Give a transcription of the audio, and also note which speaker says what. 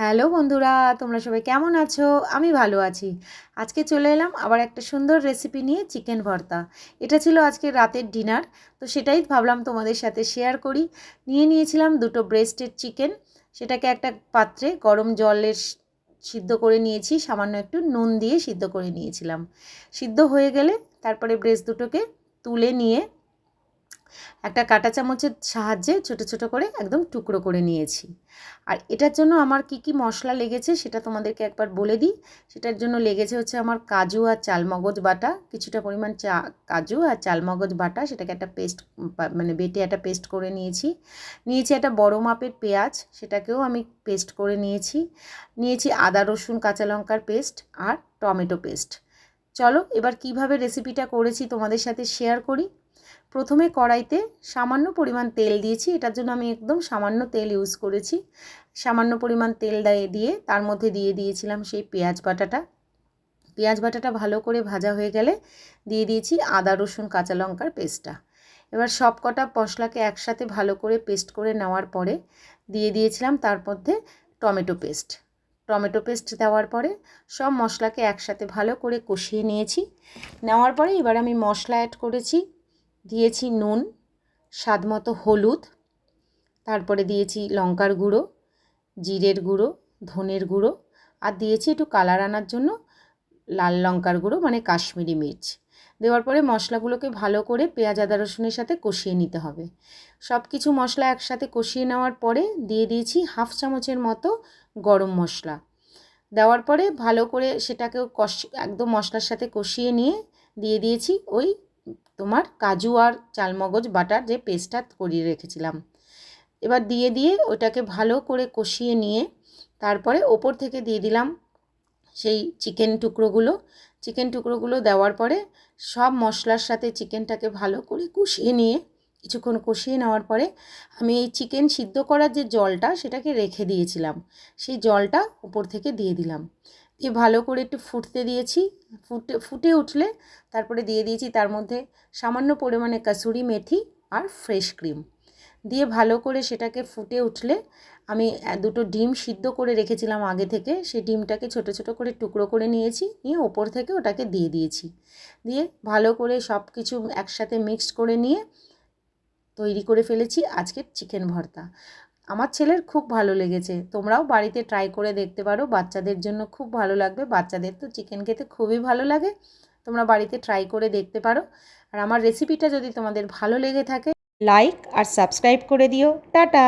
Speaker 1: Hello বন্ধুরা, তোমরা সবাই কেমন আছো? আমি ভালো আছি। আজকে চলে এলাম আবার একটা সুন্দর রেসিপি নিয়ে, চিকেন ভর্তা। এটা ছিল আজকে রাতের ডিনার, তো সেটাই ভাবলাম তোমাদের সাথে শেয়ার করি। নিয়েছিলাম দুটো ব্রেস্টেড চিকেন, সেটাকে একটা পাত্রে গরম জলের সিদ্ধ করে নিয়েছি, সামান্য একটু নুন দিয়ে সিদ্ধ করে নিয়েছিলাম। সিদ্ধ হয়ে গেলে তারপরে ব্রেস্ট দুটোকে তুলে নিয়ে একটা কাঁটা চামচের সাহায্যে ছোট ছোট করে একদম টুকরো করে নিয়েছি। আর এটার জন্য আমার কি কি মশলা লেগেছে সেটা তোমাদেরকে একবার বলে দিই। সেটার জন্য লেগেছে হচ্ছে আমার কাজু আর চালমগজ বাটা, কিছুটা পরিমাণ কাজু আর চালমগজ বাটা, সেটাকে একটা পেস্ট মানে বেটে একটা পেস্ট করে নিয়েছি। একটা বড় মাপের পেঁয়াজ, সেটাকেও আমি পেস্ট করে নিয়েছি আদা রসুন কাঁচা লঙ্কার পেস্ট আর টমেটো পেস্ট। চলো এবার কিভাবে রেসিপিটা করেছি তোমাদের সাথে শেয়ার করি। প্রথমে কড়াইতে সামান্য পরিমাণ তেল দিয়েছি, এটার জন্য আমি একদম সামান্য তেল ইউজ করেছি। সামান্য পরিমাণ তেল দিয়ে তার মধ্যে দিয়ে দিয়েছিলাম সেই পেঁয়াজ বাটাটা ভালো করে ভাজা হয়ে গেলে দিয়ে দিয়েছি আদা রসুন কাঁচা লঙ্কার পেস্টটা। এবার সব কটা মশলাকে একসাথে ভালো করে পেস্ট করে নেওয়ার পরে দিয়ে দিয়েছিলাম তার মধ্যে টমেটো পেস্ট দেওয়ার পরে সব মশলাকে একসাথে ভালো করে কষিয়ে নেওয়ার পরে এবার আমি মশলা অ্যাড করেছি। দিয়েছি নুন, স্বাদ মতো হলুদ, তারপরে দিয়েছি লঙ্কার গুঁড়ো, জিরের গুঁড়ো, ধনের গুঁড়ো, আর দিয়েছি একটু কালার আনার জন্য লাল লঙ্কার গুঁড়ো মানে কাশ্মীরি মির্চ। দেওয়ার পরে মশলাগুলোকে ভালো করে পেঁয়াজ আদা রসুনের সাথে কষিয়ে নিতে হবে। সব কিছু মশলা একসাথে কষিয়ে নেওয়ার পরে দিয়ে দিয়েছি হাফ চামচের মতো গরম মশলা। দেওয়ার পরে ভালো করে সেটাকেও একদম মশলার সাথে কষিয়ে নিয়ে দিয়ে দিয়েছি ওই তোমার কাজু আর চালমগজ বাটার যে পেস্টটা করিয়ে রেখেছিলাম। এবার দিয়ে ওটাকে ভালো করে কষিয়ে নিয়ে তারপরে ওপর থেকে দিয়ে দিলাম সেই চিকেন টুকরোগুলো দেওয়ার পরে সব মশলার সাথে চিকেনটাকে ভালো করে কিছুক্ষণ কষিয়ে নেওয়ার পরে আমি এই চিকেন সিদ্ধ করার যে জলটা সেটাকে রেখে দিয়েছিলাম, সেই জলটা উপর থেকে দিয়ে দিলাম। দিয়ে ভালো করে একটু ফুটতে দিয়েছি। ফুটে উঠলে তারপরে দিয়ে দিয়েছি তার মধ্যে সামান্য পরিমাণে কাসুরি মেথি আর ফ্রেশ ক্রিম দিয়ে ভালো করে সেটাকে ফুটে উঠলে আমি দুটো ডিম সিদ্ধ করে রেখেছিলাম আগে থেকে, সেই ডিমটাকে ছোট ছোট করে টুকরো করে নিয়ে ওপর থেকে ওটাকে দিয়ে ভালো করে সব কিছু একসাথে মিক্সড করে নিয়ে তৈরি করে ফেলেছি আজকের চিকেন ভর্তা। আমার ছেলের খুব ভালো লেগেছে, তোমরাও বাড়িতে ট্রাই করে দেখতে পারো, বাচ্চাদের জন্য খুব ভালো লাগবে। বাচ্চাদের তো চিকেন খেতে খুবই ভালো লাগে, তোমরা বাড়িতে ট্রাই করে দেখতে পারো। আর আমার রেসিপিটা যদি তোমাদের ভালো লেগে থাকে লাইক আর সাবস্ক্রাইব করে দিও। টাটা।